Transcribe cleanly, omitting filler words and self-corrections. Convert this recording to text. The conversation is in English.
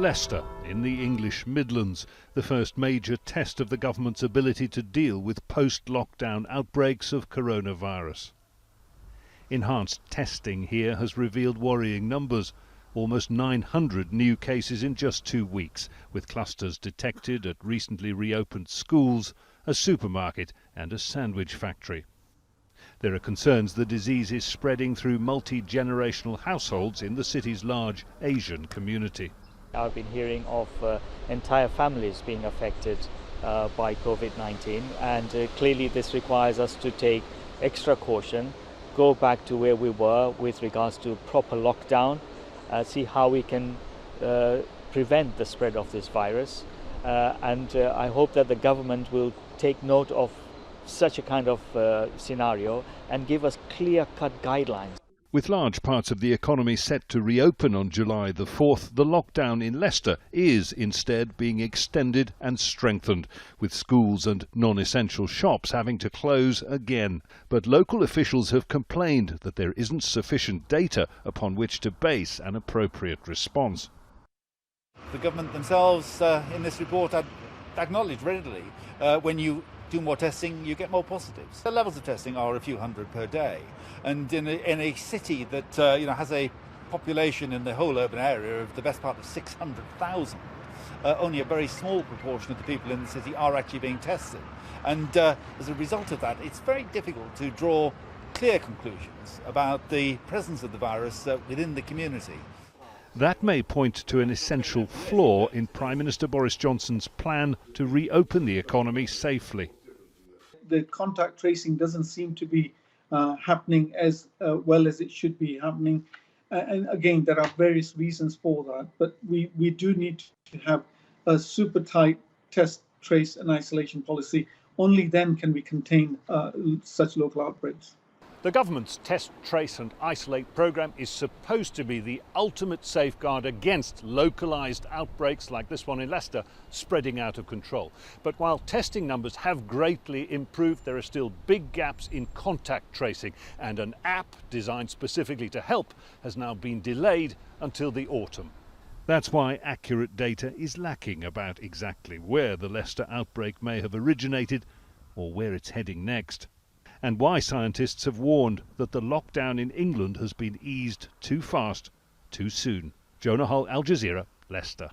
Leicester, in the English Midlands, the first major test of the government's ability to deal with post-lockdown outbreaks of coronavirus. Enhanced testing here has revealed worrying numbers. Almost 900 new cases in just 2 weeks, with clusters detected at recently reopened schools, a supermarket and a sandwich factory. There are concerns the disease is spreading through multi-generational households in the city's large Asian community. I've been hearing of entire families being affected by COVID-19, and clearly this requires us to take extra caution, go back to where we were with regards to proper lockdown, see how we can prevent the spread of this virus, and I hope that the government will take note of such a kind of scenario and give us clear-cut guidelines. With large parts of the economy set to reopen on July the 4th, the lockdown in Leicester is instead being extended and strengthened, with schools and non-essential shops having to close again. But local officials have complained that there isn't sufficient data upon which to base an appropriate response. The government themselves in this report acknowledge readily when you do more testing, you get more positives. The levels of testing are a few hundred per day, and in a city that has a population in the whole urban area of the best part of 600,000, only a very small proportion of the people in the city are actually being tested. And as a result of that, it's very difficult to draw clear conclusions about the presence of the virus within the community. That may point to an essential flaw in Prime Minister Boris Johnson's plan to reopen the economy safely. The contact tracing doesn't seem to be happening as well as it should be happening. And again, there are various reasons for that, but we do need to have a super tight test, trace and isolation policy. Only then can we contain such local outbreaks. The government's Test, Trace and Isolate programme is supposed to be the ultimate safeguard against localised outbreaks like this one in Leicester spreading out of control. But while testing numbers have greatly improved, there are still big gaps in contact tracing, and an app designed specifically to help has now been delayed until the autumn. That's why accurate data is lacking about exactly where the Leicester outbreak may have originated or where it's heading next. And why scientists have warned that the lockdown in England has been eased too fast, too soon. Jonah, Al Jazeera, Leicester.